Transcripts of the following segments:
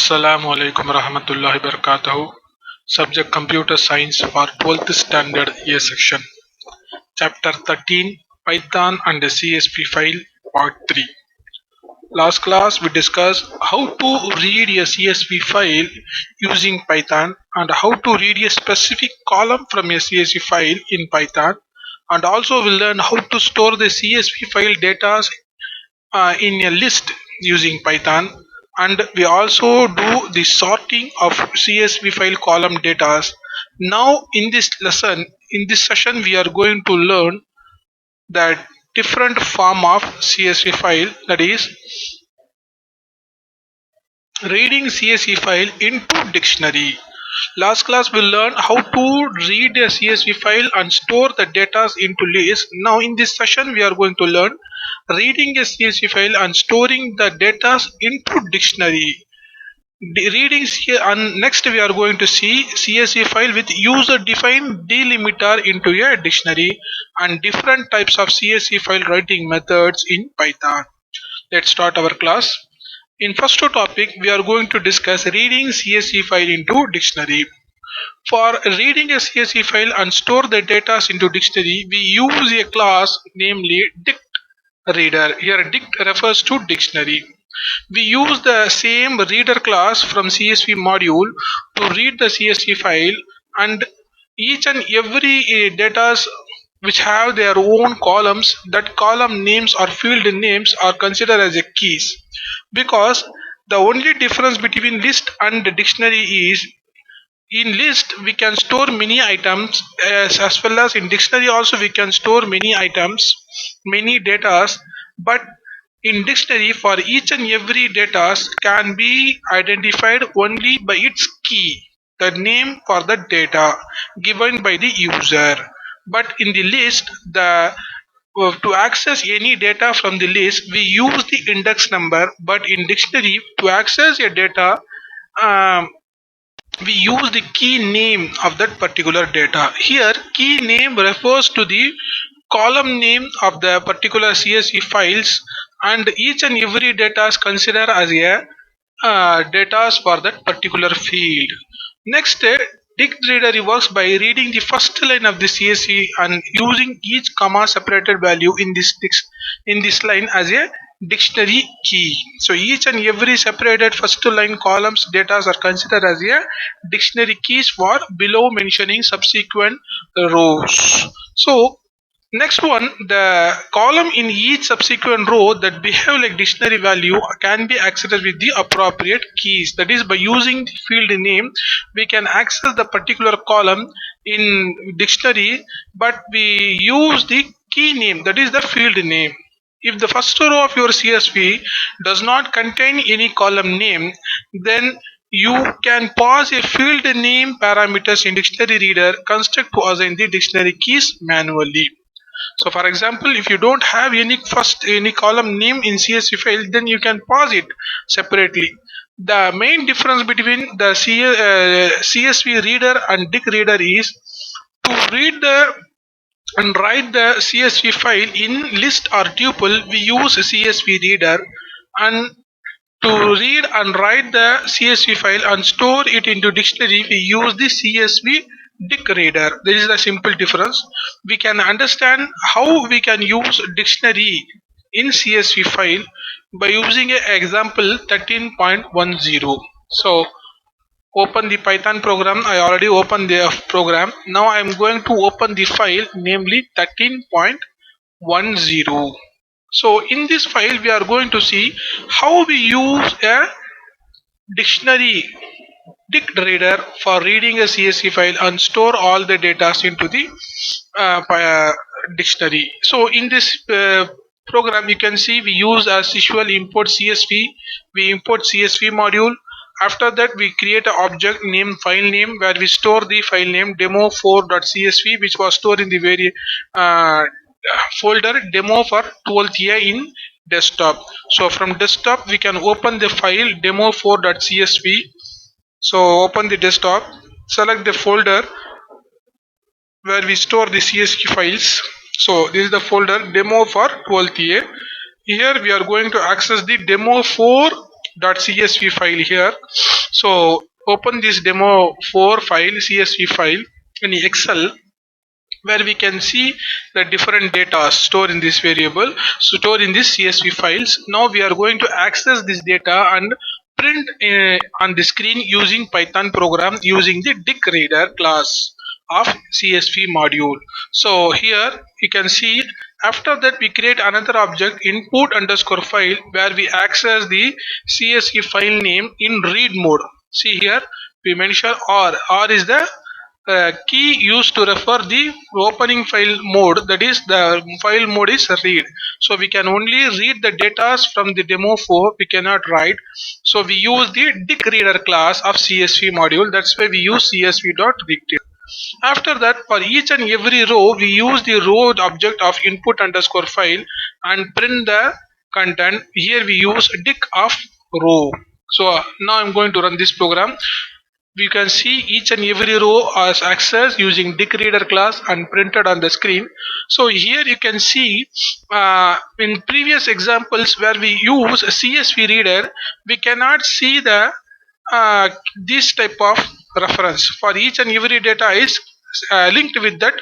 Assalamu alaikum warahmatullahi wabarakatuh. Subject Computer Science for 12th Standard A section. Chapter 13 Python and the CSV file Part 3. Last class we discussed how to read a CSV file using Python and how to read a specific column from a CSV file in Python, and also we learn how to store the CSV file data in a list using Python, and we also do the sorting of CSV file column data. Now in this lesson, in this session, we are going to learn that different form of CSV file, that is reading CSV file into dictionary. Last class we learned how to read a CSV file and store the data into list. Now in this session we are going to learn reading a CSV file and storing the data into dictionary. And next we are going to see CSV file with user defined delimiter into a dictionary and different types of CSV file writing methods in Python. Let's start our class. In first topic, we are going to discuss reading CSV file into dictionary. For reading a CSV file and store the data into dictionary, we use a class namely dict reader. Here dict refers to dictionary. We use the same reader class from CSV module to read the CSV file, and each and every data which have their own columns, that column names or field names are considered as a keys, because the only difference between list and the dictionary is in list we can store many items, as well as in dictionary also we can store many items, many data, but in dictionary for each and every data can be identified only by its key, the name for the data given by the user. But in the list, the to access any data from the list we use the index number, but in dictionary to access a data, um, we use the key name of that particular data. Here key name refers to the column name of the particular CSV files, and each and every data is considered as a data for that particular field. Next, dict reader works by reading the first line of the CSV and using each comma separated value in this line as a dictionary key. So each and every separated first line columns data are considered as a dictionary keys for below mentioning subsequent rows. So next one, the column in each subsequent row that behave like dictionary value can be accessed with the appropriate keys. That is, by using the field name, we can access the particular column in dictionary, but we use the key name, that is the field name. If the first row of your CSV does not contain any column name, then you can pass a field name parameters in dictionary reader construct to assign the dictionary keys manually. So for example, if you don't have any column name in CSV file, then you can pass it separately. The main difference between the CSV reader and dict reader is to read the and write the CSV file in list or tuple, we use CSV reader, and to read and write the CSV file and store it into dictionary, we use the CSV dict reader. There is a simple difference. We can understand how we can use dictionary in CSV file by using an example 13.10. So open the Python program. I already opened the program. Now I am going to open the file, namely 13.10. So in this file we are going to see how we use a dictionary dict reader for reading a CSV file and store all the data into the dictionary. So in this program you can see we use as usual import CSV. We import CSV module. After that we create an object name file name where we store the file name demo4.csv, which was stored in the very folder demo for 12th year in desktop. So from desktop we can open the file demo4.csv. So open the desktop, select the folder where we store the CSV files. So this is the folder demo for 12th year. Here we are going to access the demo4 .csv file here. So open this demo 4 file CSV file in Excel, where we can see the different data stored in this variable, stored in this CSV files. Now we are going to access this data and print on the screen using Python program using the dict reader class of CSV module. So here you can see, after that we create another object input underscore file, where we access the CSV file name in read mode. See here we mention R is the key used to refer the opening file mode, that is the file mode is read. So we can only read the data from the demo 4, we cannot write. So we use the dict reader class of CSV module, that's why we use csv.dict. After that, for each and every row we use the row object of input underscore file and print the content. Here we use dict of row. So now I'm going to run this program. We can see each and every row as accessed using dict reader class and printed on the screen. So here you can see, in previous examples where we use CSV reader, we cannot see the uh, this type of reference. For each and every data is linked with that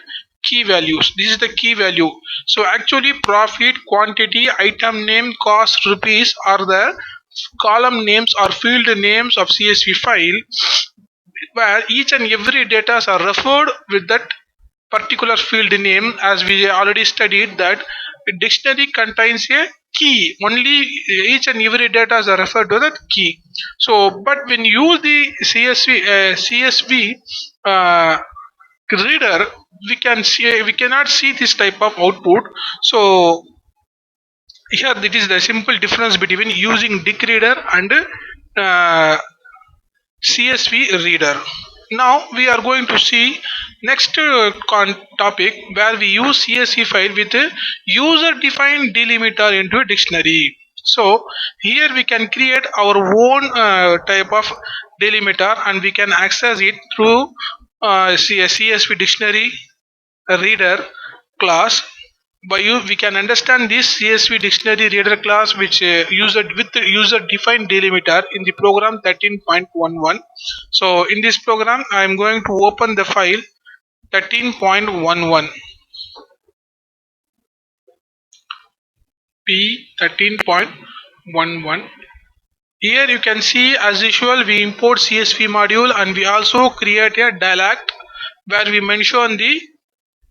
key values. This is the key value. So actually profit, quantity, item name, cost, rupees are the column names or field names of CSV file, where each and every data are referred with that particular field name. As we already studied that a dictionary contains a key, only each and every data are referred to that key. So but when you use the CSV uh, reader, we cannot see this type of output. So here it is the simple difference between using dict reader and uh, CSV reader. Now we are going to see next topic, where we use CSV file with a user defined delimiter into a dictionary. So here we can create our own type of delimiter, and we can access it through CSV dictionary reader class. By you we can understand this CSV dictionary reader class, which user with the user defined delimiter in the program 13.11. So in this program I am going to open the file 13.11 p 13.11. Here you can see, as usual, we import CSV module and we also create a dialect where we mention the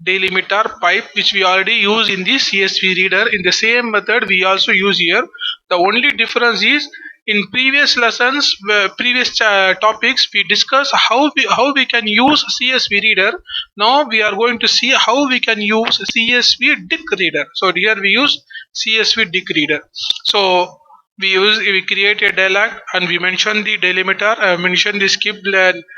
delimiter pipe, which we already use in the CSV reader. In the same method we also use here. The only difference is, in previous lessons, previous topics, we discuss how we can use CSV reader. Now we are going to see how we can use CSV dict reader. So here we use CSV dict reader. So we create a dialog and we mention the delimiter, mention the skip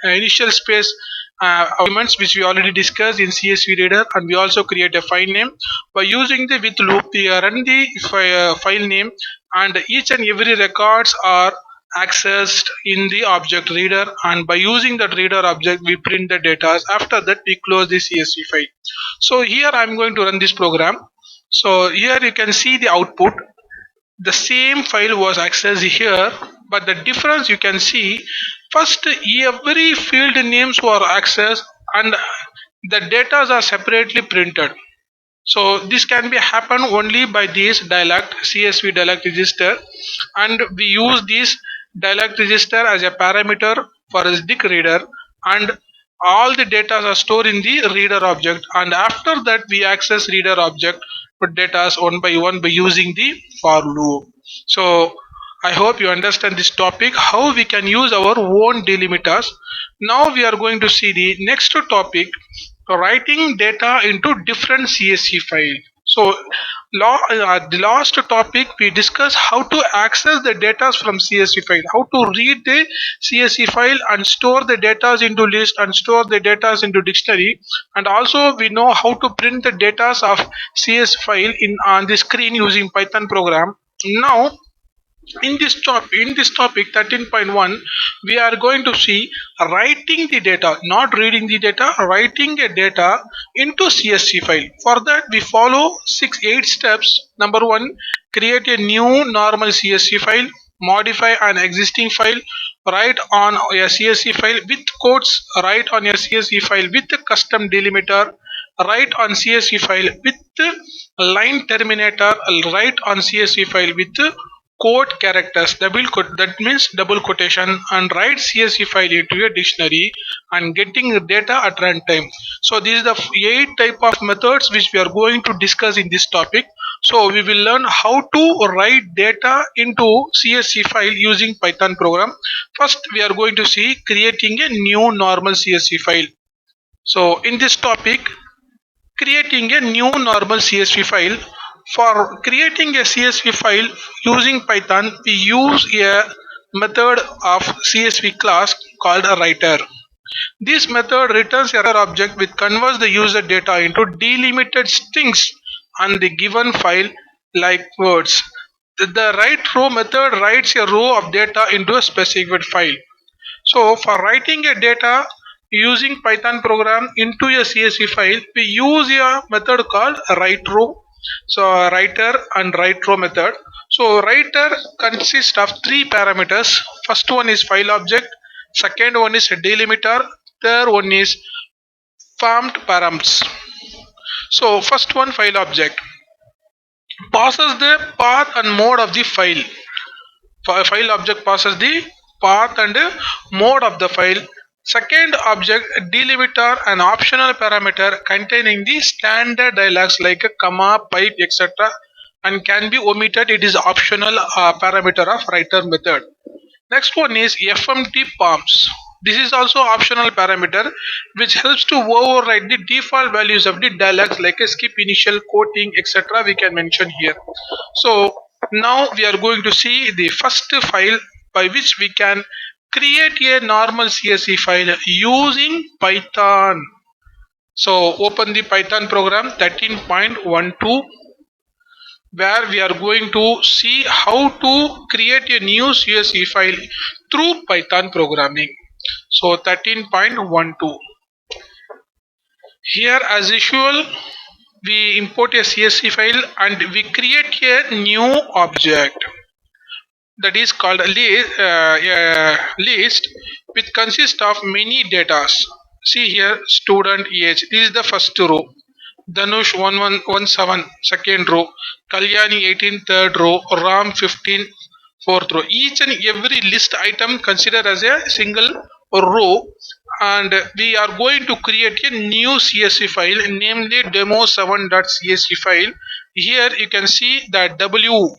initial space arguments, which we already discussed in CSV reader, and we also create a file name. By using the with loop, we run the file name, and each and every records are accessed in the object reader, and by using that reader object we print the data. After that we close the CSV file. So here I am going to run this program. So here you can see the output. The same file was accessed here, but the difference you can see, first every field names were accessed and the data are separately printed. So this can be happen only by this dialect CSV dialect register, and we use this dialect register as a parameter for a dict reader, and all the data are stored in the reader object, and after that we access reader object with data one by one by using the for loop. So I hope you understand this topic, how we can use our own delimiters. Now we are going to see the next topic, writing data into different CSV file. So the last topic we discussed how to access the data from CSV file, how to read the CSV file and store the data into list and store the data into dictionary, and also we know how to print the data of CSV file in on the screen using Python program. Now in this topic 13.1 we are going to see writing the data, not reading the data, writing a data into CSV file. For that we follow 8 steps. Number 1, create a new normal CSV file. modify an existing file, write on a CSV file with quotes, write on a CSV file with a custom delimiter, write on CSV file with line terminator, write on CSV file with quote characters, that means double quotation, and write CSV file into a dictionary and getting data at runtime. So these are the 8 type of methods which we are going to discuss in this topic. So we will learn how to write data into CSV file using Python program. First we are going to see creating a new normal CSV file. So in this topic, creating a new normal CSV file. For creating a CSV file using Python, we use a method of CSV class called a writer. This method returns error object which converts the user data into delimited strings on the given file like words. The write row method writes a row of data into a specified file. So for writing a data using Python program into a CSV file, we use a method called write row. So writer and write row method. So writer consists of 3 parameters. First one is file object, second one is delimiter, third one is formed params. So first one, file object, passes the path and mode of the file. File object passes the path and mode of the file. Second object, delimiter, an optional parameter containing the standard dialogues like a comma, pipe, etc., and can be omitted. It is optional parameter of writer method. Next one is FMT palms. This is also optional parameter which helps to override the default values of the dialogues like a skip initial, quoting, etc. we can mention here. So now we are going to see the first file by which we can create a normal CSV file using Python. So open the Python program 13.12, where we are going to see how to create a new CSV file through Python programming. So 13.12. Here as usual, we import a CSV file and we create a new object that is called a list which consists of many data. See here, student age, this is the first row, Danush 1117 second row, Kalyani 18 third row, Ram 15 fourth row. Each and every list item considered as a single row, and we are going to create a new CSV file, namely demo7.csv file. Here you can see that W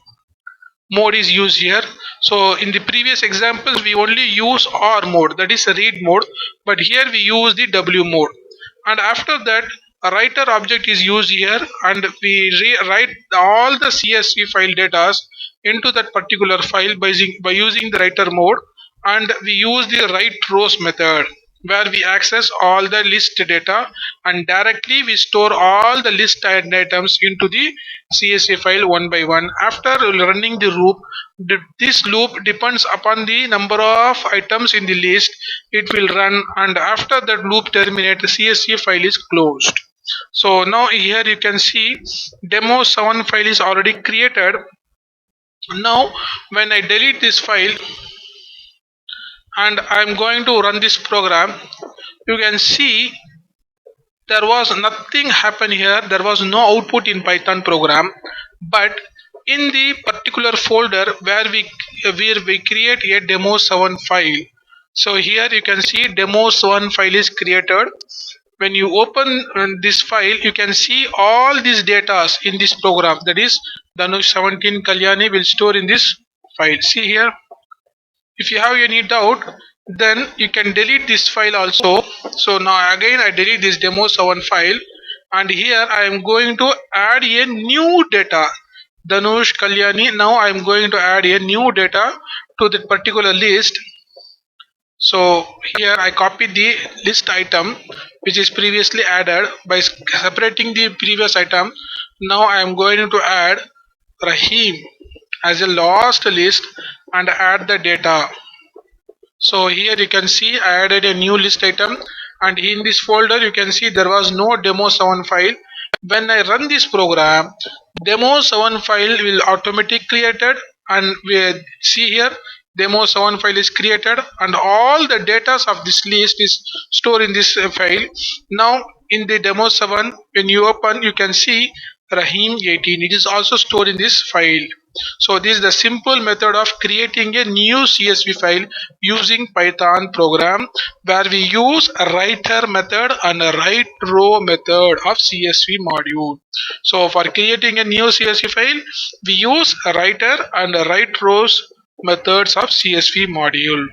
mode is used here. So in the previous examples we only use R mode, that is a read mode, but here we use the W mode. And after that, a writer object is used here, and we write all the CSV file data into that particular file by using the writer mode, and we use the write rows method where we access all the list data and directly we store all the list items into the CSV file one by one. After running the loop, this loop depends upon the number of items in the list it will run, and after that loop terminates, the CSV file is closed. So now here you can see demo7 file is already created. Now when I delete this file and I'm going to run this program, you can see there was nothing happen here. There was no output in Python program, but in the particular folder where we create a demo7 file. So here you can see demo7 file is created. When you open this file, you can see all these data in this program, that is Danush 17 Kalyani will store in this file. See here, if you have any doubt, then you can delete this file also. So now again I delete this demo7 file, and here I am going to add a new data, Danush Kalyani. Now I am going to add a new data to that particular list. So here I copy the list item which is previously added by separating the previous item. Now I am going to add Rahim as a last list and add the data. So here you can see I added a new list item, and in this folder you can see there was no demo7 file. When I run this program, demo7 file will automatically created and we see here demo 7 file is created and all the data of this list is stored in this file. Now in the demo 7, when you open, you can see Rahim 18, it is also stored in this file. So this is the simple method of creating a new CSV file using Python program, where we use a writer method and a write row method of CSV module. So for creating a new CSV file, we use a writer and a write rows methods of CSV module.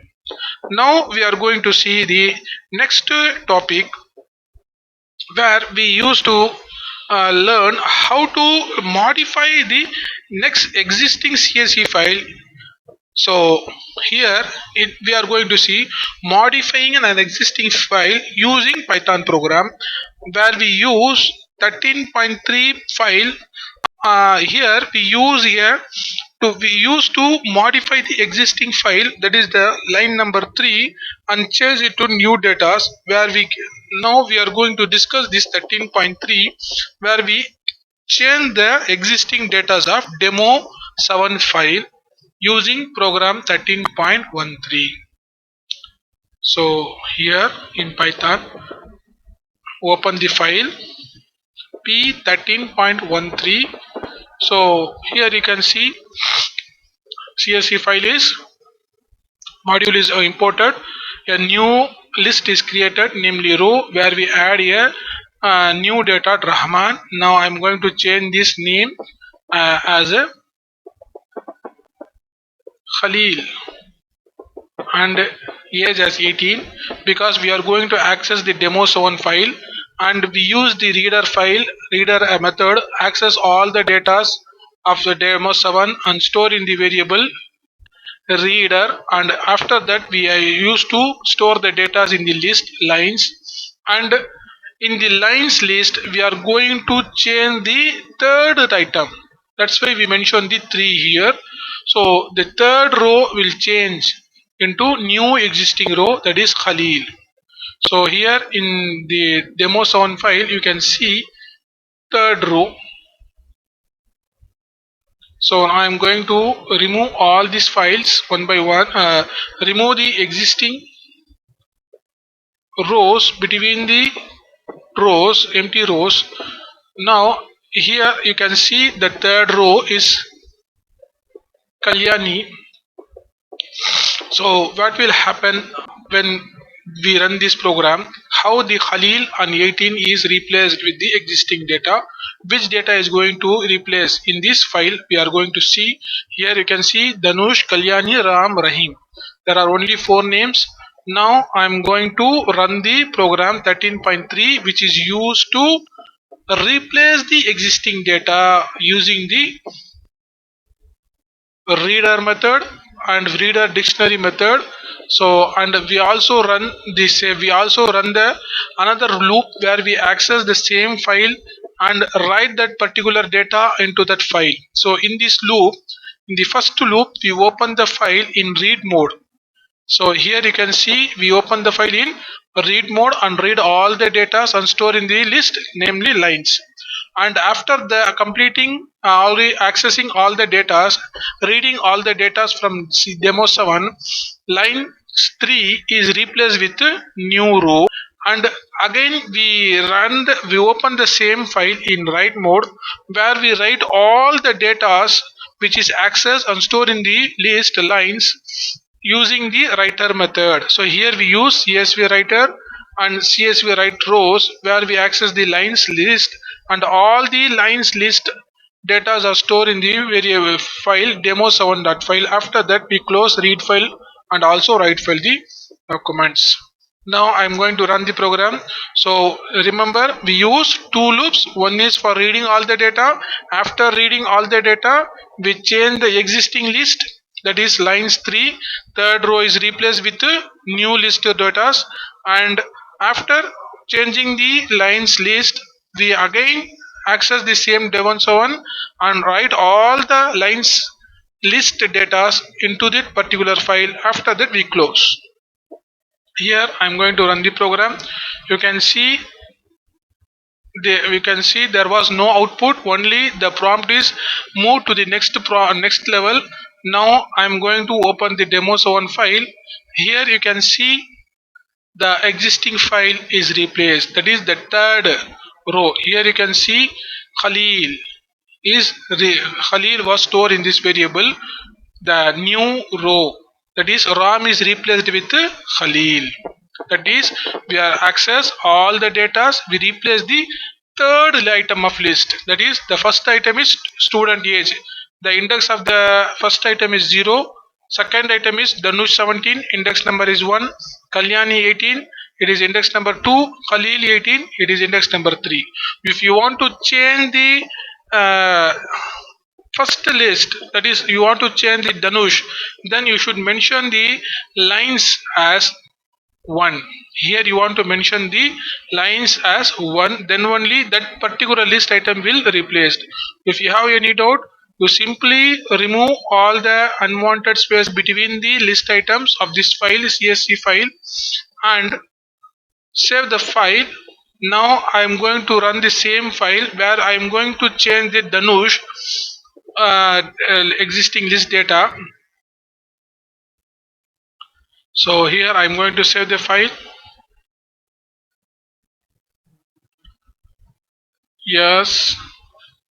Now we are going to see the next topic, where we used to learn how to modify the next existing CSV file. So here we are going to see modifying an existing file using Python program, where we use 13.3 file. Here we use to modify the existing file, that is the line number 3, and change it to new data, where now we are going to discuss this 13.3, where we change the existing data of demo 7 file using program 13.13. So here in Python, open the file p13.13. So here you can see CSV file is module is imported. A new list is created, namely row, where we add a new data Rahman. Now I'm going to change this name as a Khalil and age as 18, because we are going to access the demo 7 file, and we use the reader method access all the data of the demo 7 and store in the variable reader, and after that we are used to store the data in the list lines, and in the lines list we are going to change the third item. That's why we mentioned the 3 here. So the third row will change into new existing row, that is Khalil. So here in the demo 7 file you can see third row. So I am going to remove all these files one by one. Remove the existing rows between the rows, empty rows. Now here you can see the third row is Kalyani. So what will happen when we run this program? How the Khalil and 18 is replaced with the existing data? Which data is going to replace in this file? We are going to see. Here you can see Danush, Kalyani, Ram, Rahim. There are only 4 names. Now I am going to run the program 13.3, which is used to replace the existing data using the reader method and reader dictionary method. So and we also run the another loop, where we access the same file and write that particular data into that file. So in this loop, in the first loop, we open the file in read mode. So here you can see we open the file in read mode and read all the data and store in the list, namely lines. And after the completing accessing all the data, reading all the data from demo 7, line 3 is replaced with a new row, and again we open the same file in write mode, where we write all the data which is accessed and stored in the list lines using the writer method. So here we use CSV writer and CSV write rows, where we access the lines list, and all the lines list data are stored in the variable file demo7.file. After that we close read file and also write file the documents. Now I am going to run the program. So remember, we use 2 loops. One is for reading all the data. After reading all the data, we change the existing list, that is lines 3. Third row is replaced with new list data, and after changing the lines list, we again access the same demo7 and write all the lines list data into that particular file. After that we close. Here I am going to run the program. You can see we can see there was no output, only the prompt is moved to the next level. Now I'm going to open the demo7 file. Here you can see the existing file is replaced. That is the third row. Here you can see Khalil Khalil was stored in this variable. The new row, that is Ram, is replaced with Khalil. That is, we are access all the data. We replace the third item of list. That is, the first item is student age. The index of the first item is 0. Second item is Danush 17. Index number is 1. Kalyani 18. It is index number 2. Khalil 18. It is index number 3. If you want to change the first list, that is you want to change the Danush, then you should mention the lines as 1. Here you want to mention the lines as 1, then only that particular list item will be replaced. If you have any doubt, you simply remove all the unwanted space between the list items of this file, CSV file, and save the file. Now I am going to run the same file where I am going to change the Danush existing list data. So here I am going to save the file. Yes.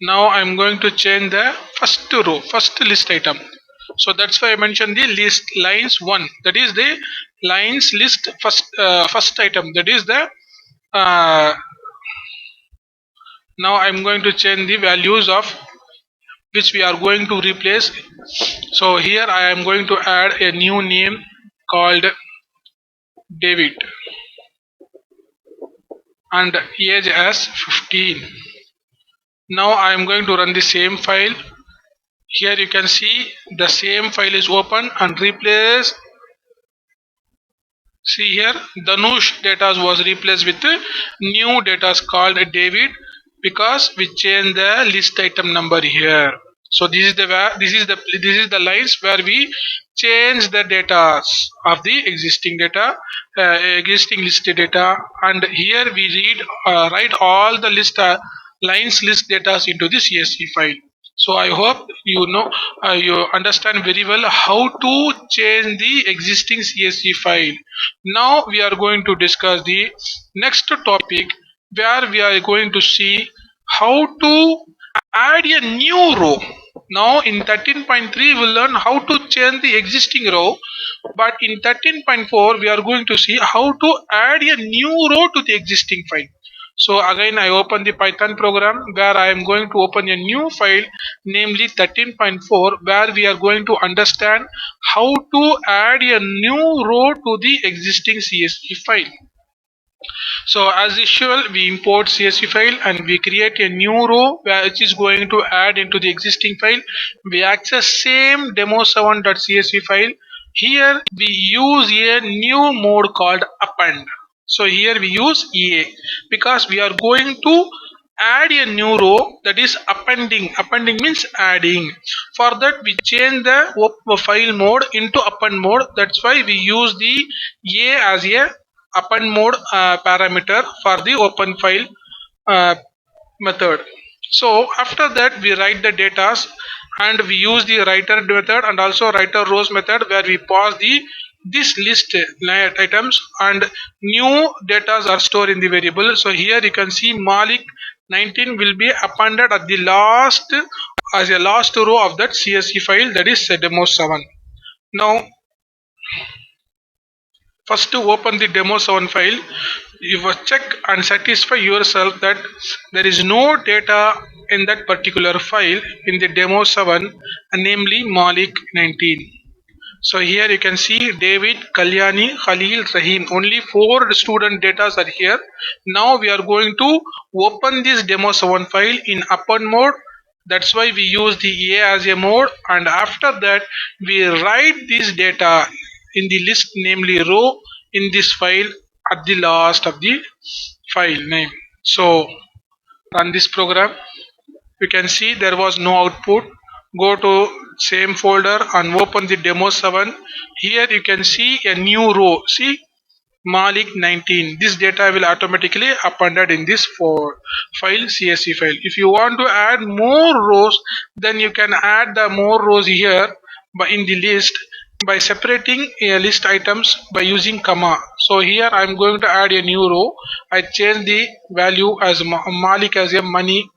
Now I am going to change the first row, first list item. So that's why I mentioned the list lines 1. That is the lines list first item. That is the now I am going to change the values of which we are going to replace. So here I am going to add a new name called David and age as 15. Now I am going to run the same file. Here you can see the same file is open and replace. See here, Danush data was replaced with new data called David because we changed the list item number here. So this is the lines where we change the data of the existing data, existing list data, and here we write all the lines list data into the CSV file. So I hope you understand very well how to change the existing CSV file. Now we are going to discuss the next topic where we are going to see how to add a new row. Now in 13.3 we will learn how to change the existing row, but in 13.4 we are going to see how to add a new row to the existing file. So again I open the Python program where I am going to open a new file, namely 13.4, where we are going to understand how to add a new row to the existing CSV file. So as usual, we import CSV file and we create a new row which is going to add into the existing file. We access same demo7.csv file. Here we use a new mode called append. So here we use EA because we are going to add a new row, that is appending. Appending means adding. For that we change the file mode into append mode. That's why we use the A as a append mode parameter for the open file uh, method. So after that we write the data and we use the writer method and also writer rows method where we pass this list items and new data are stored in the variable. So here you can see Malik 19 will be appended at the last as a last row of that CSV file, that is demo 7. Now first to open the demo7 file, you must check and satisfy yourself that there is no data in that particular file in the demo7, namely Malik 19. So here you can see David, Kalyani, Khalil, Rahim. Only 4 student data are here. Now we are going to open this demo7 file in append mode. That's why we use the A as a mode, and after that we write this data in the list, namely row, in this file at the last of the file name. So run this program. You can see there was no output. Go to same folder and open the demo7. Here you can see a new row. See Malik 19. This data will automatically appended in this file, CSV file. If you want to add more rows, then you can add the more rows here in the list by separating a list items by using comma. So here I'm going to add a new row. I change the value as Malik as a money.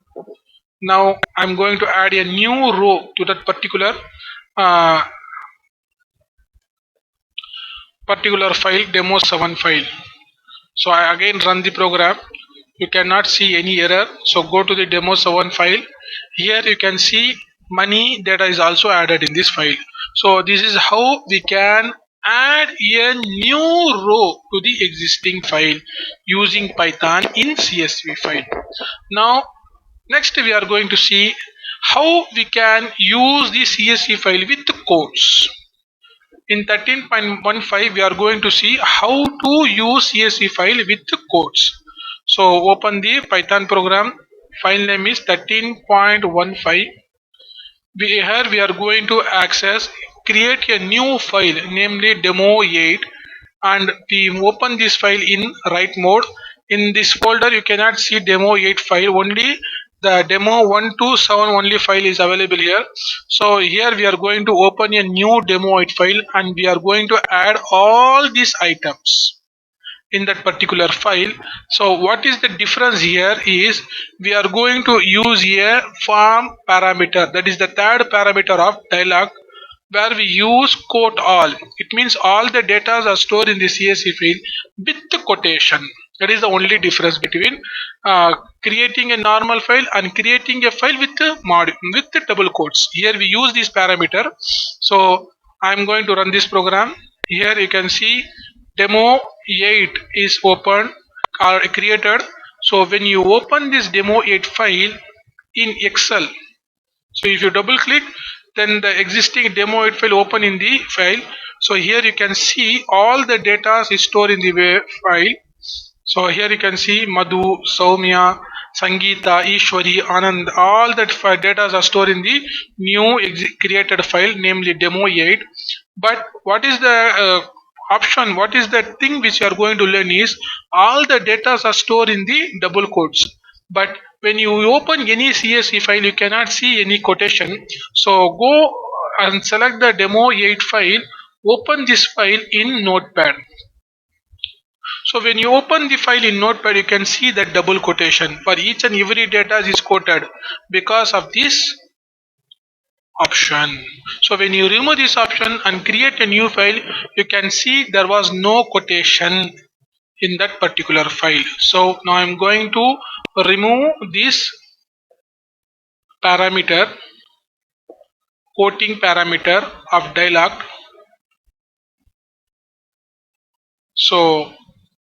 Now I'm going to add a new row to that uh, particular file, demo7 file. So I again run the program. You cannot see any error. So go to the demo7 file. Here you can see money data is also added in this file. So this is how we can add a new row to the existing file using Python in CSV file. Now next we are going to see how we can use the CSV file with codes. In 13.15 we are going to see how to use CSV file with codes. So open the Python program. File name is 13.15. Here we are going to create a new file, namely demo8, and we open this file in write mode. In this folder you cannot see demo8 file, only the demo127 only file is available here. So here we are going to open a new demo8 file and we are going to add all these items in that particular file. So what is the difference here is we are going to use a form parameter, that is the third parameter of dialog, where we use quote all. It means all the data are stored in the CSV file with the quotation. That is the only difference between creating a normal file and creating a file with the double quotes. Here we use this parameter. So I'm going to run this program. Here you can see demo 8 is opened or created. So when you open this demo 8 file in Excel, so if you double click, then the existing demo 8 file open in the file. So here you can see all the data is stored in the file. So here you can see Madhu, Soumya, Sangeeta, Ishwari, Anand, all that data are stored in the new created file, namely demo 8. But what is the option, what is the thing which you are going to learn is all the data are stored in the double quotes. But when you open any CSV file, you cannot see any quotation. So go and select the demo 8 file, open this file in Notepad. So when you open the file in Notepad, you can see that double quotation for each and every data is quoted because of this option. So when you remove this option and create a new file, you can see there was no quotation in that particular file. So now I'm going to remove this parameter, quoting parameter of dialog. So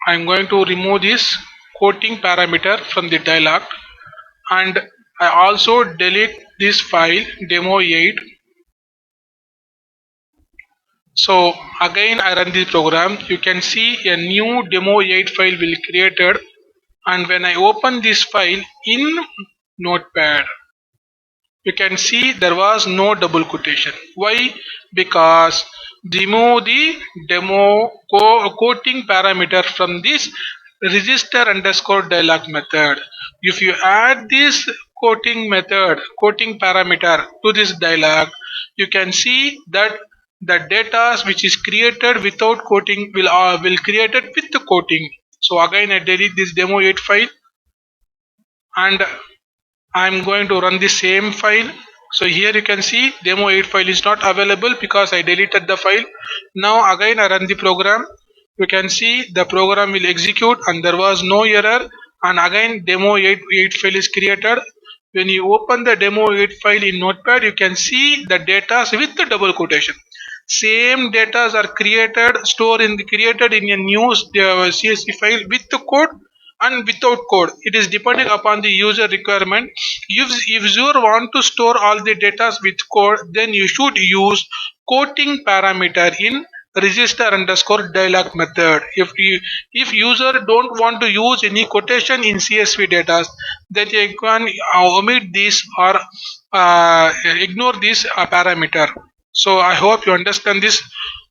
I'm going to remove this quoting parameter from the dialog, and I also delete this file demo 8. So again I run this program. You can see a new demo 8 file will created, and when I open this file in Notepad, you can see there was no double quotation. Why? Because remove the demo quoting parameter from this register underscore dialog method. If you add this quoting parameter to this dialog, you can see that the data which is created without quoting will created with the quoting. So again I delete this demo 8 file and I'm going to run the same file. So here you can see demo 8 file is not available because I deleted the file. Now again I run the program. You can see the program will execute and there was no error, and again demo 8 file is created. When you open the demo 8 file in Notepad, you can see the data with the double quotation. Same data are created in a new CSV file with the code and without code. It is depending upon the user requirement. If you want to store all the data with code, then you should use quoting parameter in register underscore dialog method. If user don't want to use any quotation in CSV data, then you can omit this or ignore this parameter. So I hope you understand this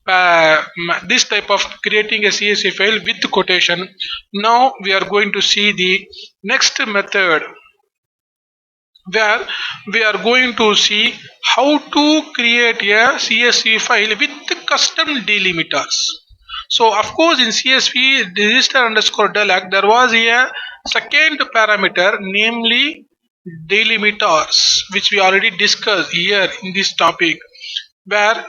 type of creating a CSV file with quotation. Now we are going to see the next method. where we are going to see how to create a CSV file with custom delimiters. So of course in CSV register underscore delete there was a second parameter, namely delimiters, which we already discussed here in this topic, where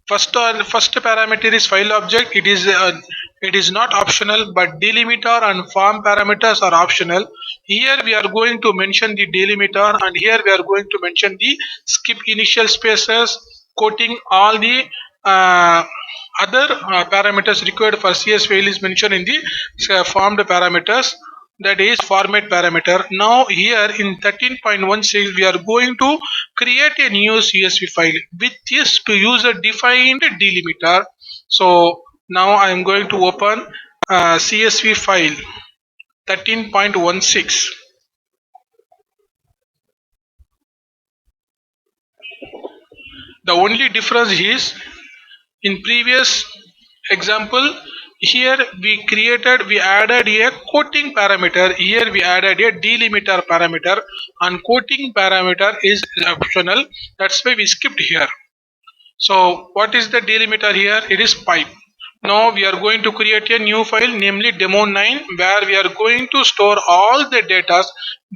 first parameter is file object. It is not optional, but delimiter and form parameters are optional. Here we are going to mention the delimiter, and here we are going to mention the skip initial spaces, quoting all the uh, other parameters required for CS file is mentioned in the formed parameters, that is format parameter. Now here in 13.16 we are going to create a new CSV file with this to user defined delimiter. So now I am going to open CSV file 13.16. The only difference is, in previous example, here we added a quoting parameter, here we added a delimiter parameter, and quoting parameter is optional, that's why we skipped here. So what is the delimiter here? It is pipe. Now we are going to create a new file, namely demo9, where we are going to store all the data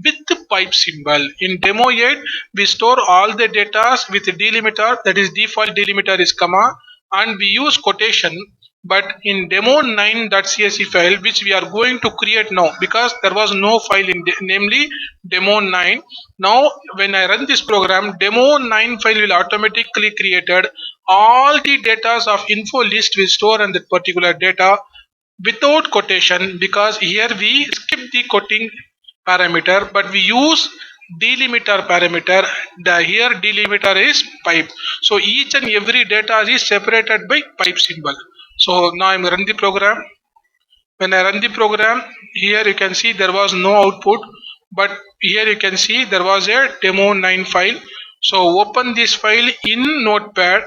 with the pipe symbol. In demo8 we store all the data with delimiter, that is default delimiter is comma, and we use quotation. But in demo9.csv file, which we are going to create now, because there was no file in namely demo9. Now when I run this program, demo9 file will automatically created. All the data of info list will store on that particular data without quotation, because here we skip the quoting parameter, but we use delimiter parameter. The here delimiter is pipe. So each and every data is separated by pipe symbol. So now I'm run the program. When I run the program, here you can see there was no output, but here you can see there was a demo9 file. So open this file in notepad.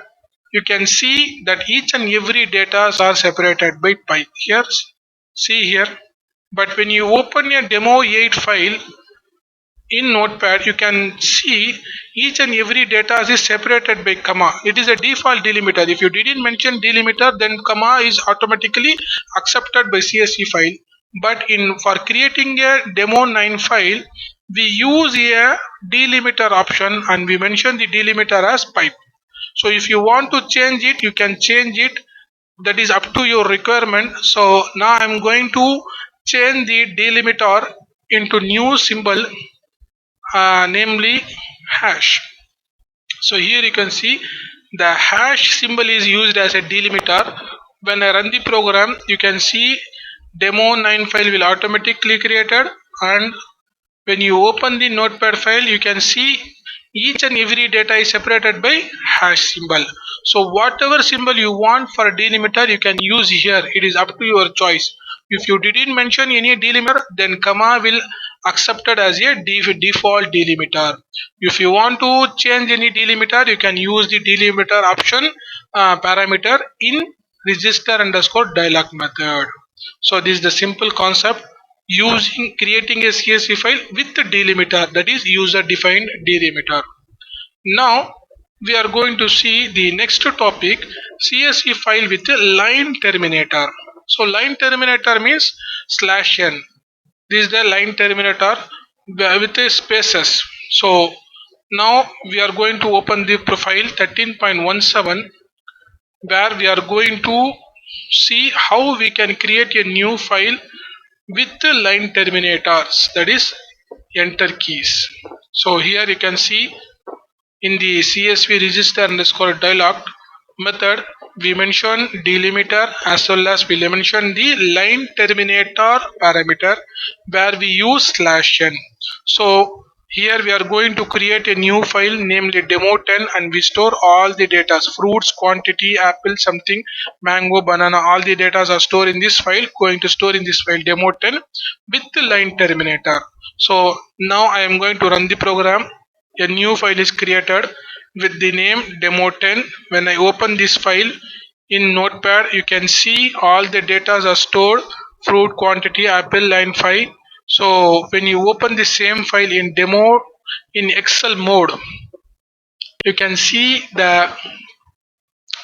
You can see that each and every data are separated by pipe. Here, see here. But when you open a demo8 file in notepad, you can see each and every data is separated by comma. It is a default delimiter. If you didn't mention delimiter, then comma is automatically accepted by CSV file. But in for creating a demo9 file, we use a delimiter option, and we mention the delimiter as pipe. So if you want to change it, you can change it. That is up to your requirement. So now I'm going to change the delimiter into new symbol, namely hash. So here you can see the hash symbol is used as a delimiter. When I run the program, you can see demo9 file will automatically created, and when you open the notepad file, you can see each and every data is separated by hash symbol. So whatever symbol you want for a delimiter, you can use here. It is up to your choice. If you didn't mention any delimiter, then comma will accepted as a default delimiter. If you want to change any delimiter, you can use the delimiter option parameter in register underscore dialog method. So this is the simple concept using creating a CSV file with the delimiter, that is user defined delimiter. Now we are going to see the next topic, CSV file with a line terminator. So line terminator means /n. This is the line terminator with the spaces. So now we are going to open the profile 13.17, where we are going to see how we can create a new file with the line terminators, that is enter keys. So here you can see in the CSV register underscore dialog method, we mention delimiter as well as we mention the line terminator parameter, where we use /n. So here we are going to create a new file, namely demo10, and we store all the data, fruits, quantity, apple, something, mango, banana, all the data are stored in this file, going to store in this file demo10 with the line terminator. So now I am going to run the program. A new file is created with the name demo10. When I open this file in notepad, you can see all the data are stored, fruit, quantity, apple, line 5. So when you open the same file in demo in Excel mode, you can see the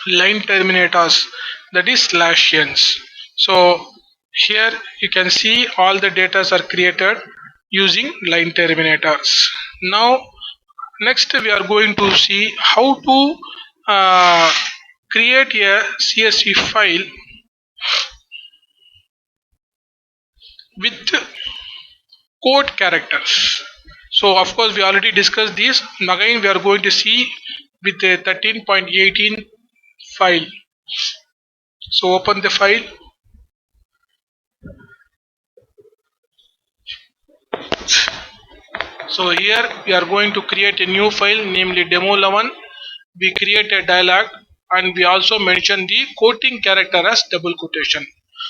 line terminators, that is /ns. So here you can see all the data are created using line terminators. Now next we are going to see how to uh, create a CSV file with code characters. So of course we already discussed this. Again we are going to see with a 13.18 file. So open the file. So here we are going to create a new file, namely demo11. We create a dialog and we also mention the quoting character as double quotation.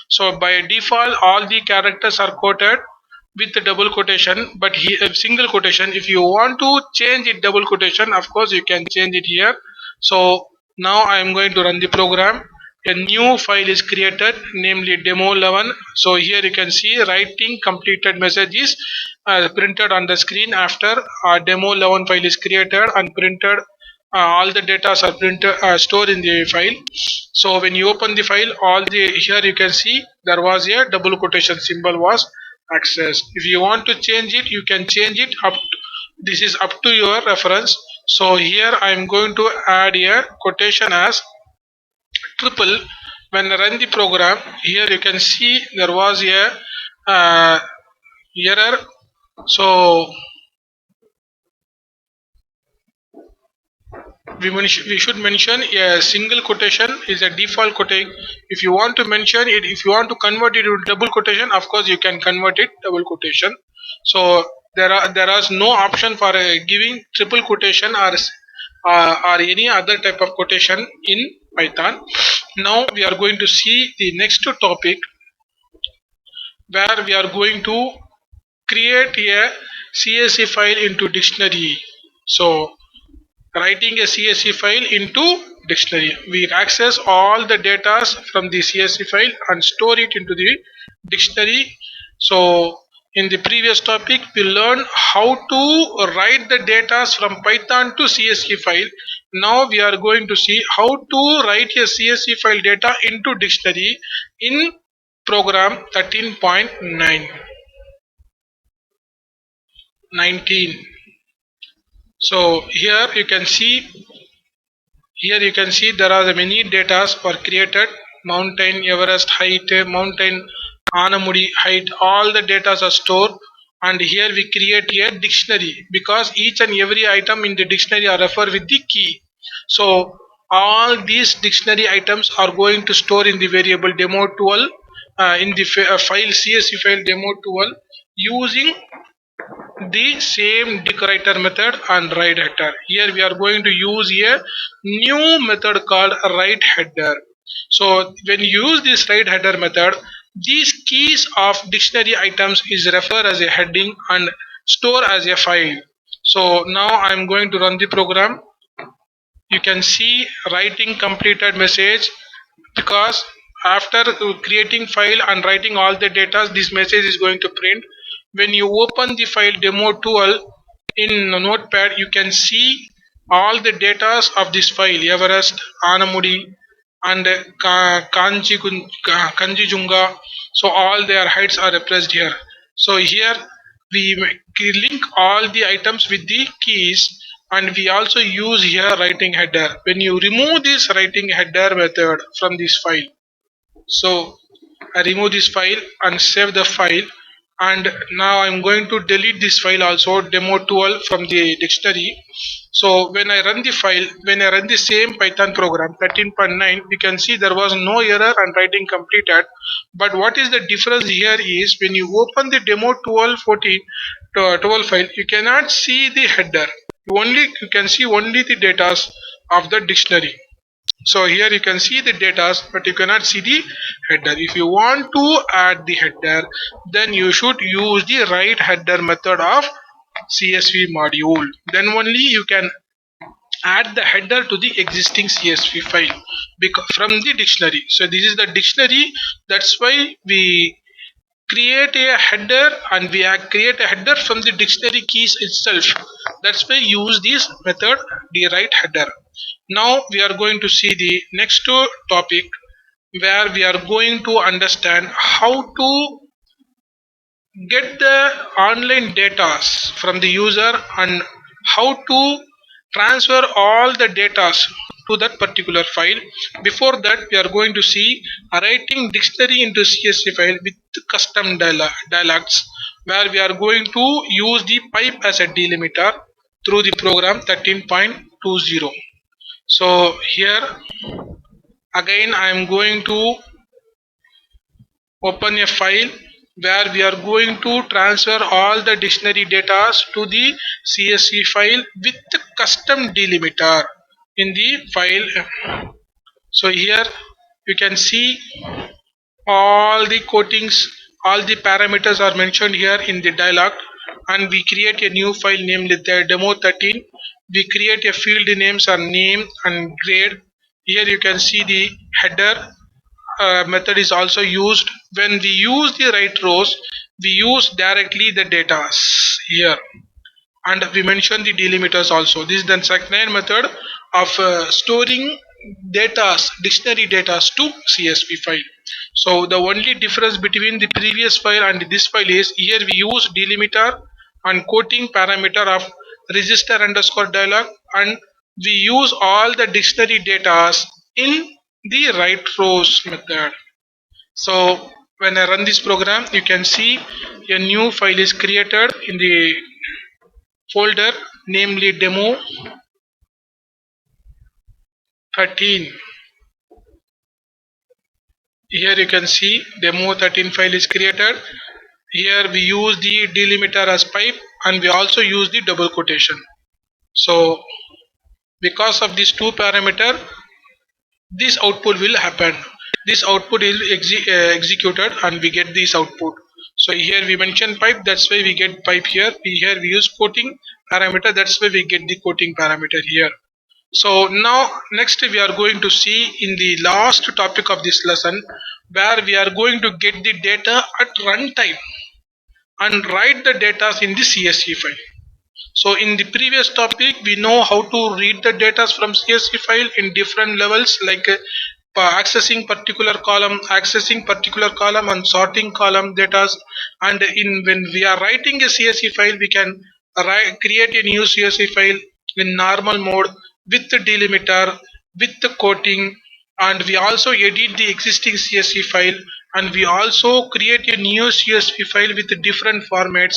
So by default all the characters are quoted with the double quotation, but here single quotation. If you want to change it double quotation, of course you can change it here. So now I am going to run the program. A new file is created, namely demo11. So here you can see writing completed message is printed on the screen after demo11 file is created and printed. All the data are printed stored in the file. So when you open the file, all the here you can see there was a double quotation symbol was accessed. If you want to change it, you can change it up to, this is up to your reference. So here I am going to add a quotation as triple. When I run the program, here you can see there was a error. So we should mention a single quotation is a default quotation. If you want to mention it, if you want to convert it to double quotation, of course you can convert it double quotation. So there is no option for giving triple quotation or any other type of quotation in Python. Now we are going to see the next topic, where we are going to create a CSV file into dictionary. So writing a CSV file into dictionary, we access all the data from the CSV file and store it into the dictionary. So in the previous topic we learned how to write the data from Python to CSV file. Now we are going to see how to write a CSV file data into dictionary in program 13.9 19. So here you can see there are the many data were created. Mountain Everest height, mountain Anamudi height, all the data are stored. And here we create a dictionary because each and every item in the dictionary are referred with the key. So all these dictionary items are going to store in the variable demo12 in the file CSV file demo12 using the same decorator method and write header. Here we are going to use a new method called write header. So when you use this write header method, these keys of dictionary items is referred as a heading and store as a file. So now I am going to run the program. You can see writing completed message, because after creating file and writing all the data, this message is going to print. When you open the file demo12 in notepad, you can see all the data of this file: Everest, Anamudi and Kanjijunga. So all their heights are repressed here. So here we link all the items with the keys, and we also use here writing header. When you remove this writing header method from this file, so I remove this file and save the file. And now I'm going to delete this file also, demo12, from the dictionary. So when I run the file, when I run the same Python program 13.9, we can see there was no error and writing completed. But what is the difference here is when you open the demo12 14 12 file, you cannot see the header. You can see only the data of the dictionary. So here you can see the data, but you cannot see the header. If you want to add the header, then you should use the write header method of CSV module. Then only you can add the header to the existing CSV file from the dictionary. So this is the dictionary. That's why we create a header, and we create a header from the dictionary keys itself. That's why use this method, the write header. Now we are going to see the next topic, where we are going to understand how to get the online data from the user and how to transfer all the data to that particular file. Before that, we are going to see writing dictionary into CSV file with custom dialects, where we are going to use the pipe as a delimiter through the program 13.20. So here again I am going to open a file where we are going to transfer all the dictionary data to the CSV file with custom delimiter in the file. So here you can see all the quotings, all the parameters are mentioned here in the dialog, and we create a new file named the demo 13. We create a field names or name and grade. Here you can see the header method is also used. When we use the right rows, we use directly the data here, and we mention the delimiters also. This is the second method of storing data, dictionary data to CSV file. So the only difference between the previous file and this file is here we use delimiter and quoting parameter of register underscore dialog, and we use all the dictionary data in the right rows method. So when I run this program, you can see a new file is created in the folder, namely demo 13. Here you can see demo 13 file is created. Here we use the delimiter as pipe, and we also use the double quotation. So because of these two parameter, this output will happen. This output is executed and we get this output. So here we mention pipe, that's why we get pipe here. Here we use quoting parameter, that's why we get the quoting parameter here. So now next we are going to see in the last topic of this lesson, where we are going to get the data at runtime and write the data in the CSV file. So in the previous topic, we know how to read the data from CSV file in different levels, like accessing particular column and sorting column data. And in when we are writing a CSV file, we can create a new CSV file in normal mode with the delimiter, with the quoting, and we also edit the existing CSV file, and we also create a new CSV file with different formats,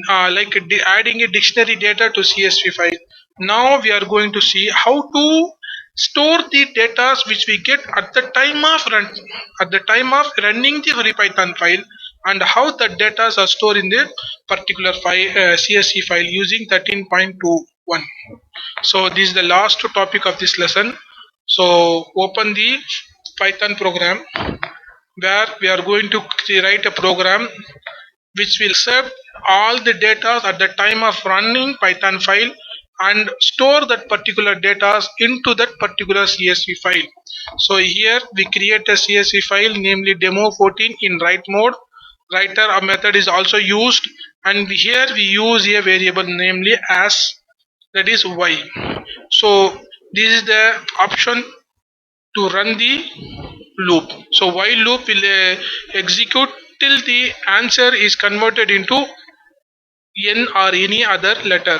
like adding a dictionary data to CSV file. Now we are going to see how to store the data which we get at the time of running the Python file, and how the data are stored in the particular file, CSV file using 13.21. So this is the last topic of this lesson. So open the Python program, where we are going to write a program which will accept all the data at the time of running Python file and store that particular data into that particular CSV file. So here we create a CSV file, namely demo 14 in write mode. Writer a method is also used, and here we use a variable namely as, that is y. So this is the option to run the loop. So while loop will execute till the answer is converted into n or any other letter.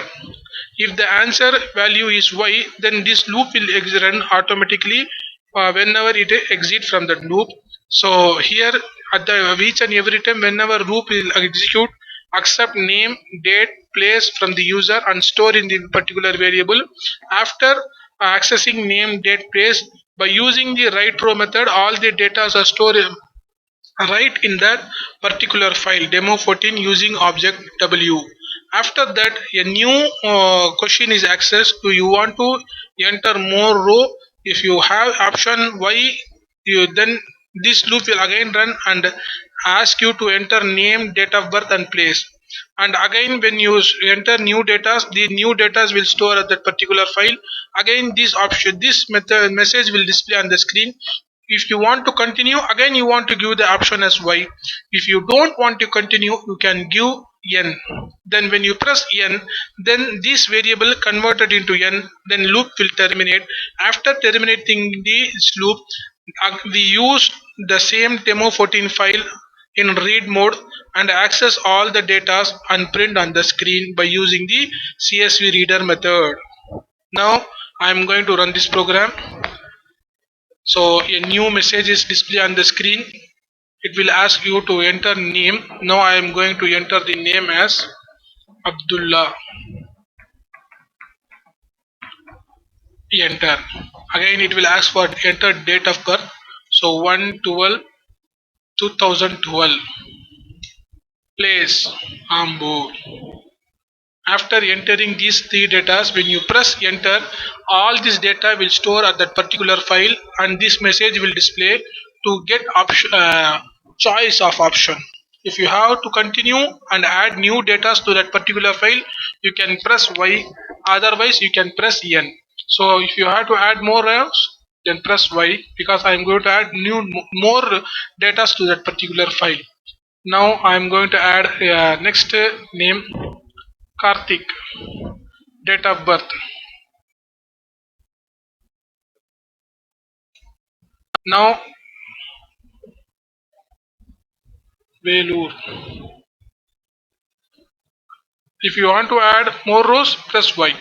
If the answer value is y, then this loop will run automatically whenever it exits from the loop. So here at the each and every time whenever loop will execute, accept name, date, place from the user and store in the particular variable. After accessing name, date, place, by using the write row method, all the data are stored right in that particular file demo 14 using object w. After that, a new question is accessed. Do you want to enter more row? If you have option y, you then this loop will again run and ask you to enter name, date of birth and place. And again when you enter new data, the new data will store at that particular file. Again this option, this method message will display on the screen. If you want to continue, again you want to give the option as y. If you don't want to continue, you can give n. Then when you press n, then this variable converted into n, then loop will terminate. After terminating this loop, we use the same demo 14 file in read mode and access all the data and print on the screen by using the CSV reader method. Now I am going to run this program. So a new message is displayed on the screen. It will ask you to enter name. Now I am going to enter the name as Abdullah. Enter. Again it will ask for enter date of birth. So 1/12/2012. Place Ambo. After entering these three data, when you press enter, all this data will store at that particular file and this message will display to get choice of option. If you have to continue and add new data to that particular file, you can press Y, otherwise you can press N. So if you have to add more rows, then press Y, because I am going to add more data to that particular file. Now I am going to add next name Karthik, date of birth. Now Velur. If you want to add more rows, press Y.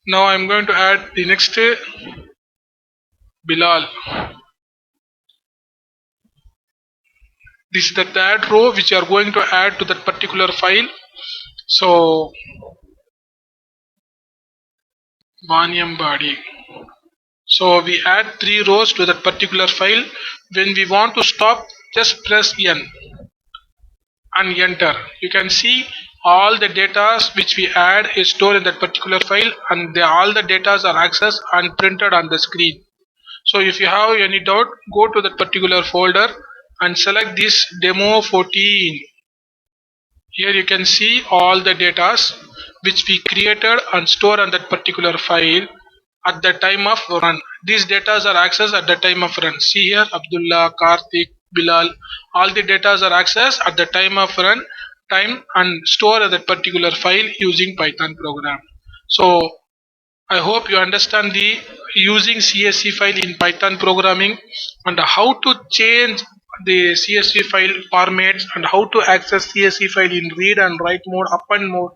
Now I am going to add the next Bilal. This is the third row which you are going to add to that particular file. So Vaniam body. So we add 3 rows to that particular file. When we want to stop, just press N and enter. You can see all the data which we add is stored in that particular file, and all the data are accessed and printed on the screen. So if you have any doubt, go to that particular folder and select this demo 14. Here you can see all the data which we created and stored on that particular file at the time of run. These data are accessed at the time of run. See here, Abdullah, Karthik, Bilal, all the data are accessed at the time of run time and stored at that particular file using Python program. So I hope you understand the using CSV file in Python programming and how to change the CSV file formats and how to access CSV file in read and write mode, up and mode.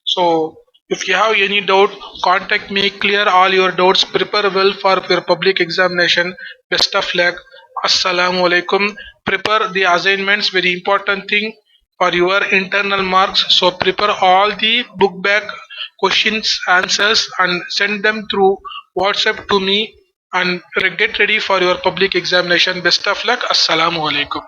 So if you have any doubt, contact me, clear all your doubts, prepare well for your public examination. Best of luck. Assalamu alaikum. Prepare the assignments, very important thing for your internal marks. So prepare all the book back questions, answers and send them through WhatsApp to me and get ready for your public examination. Best of luck. Assalamu alaikum.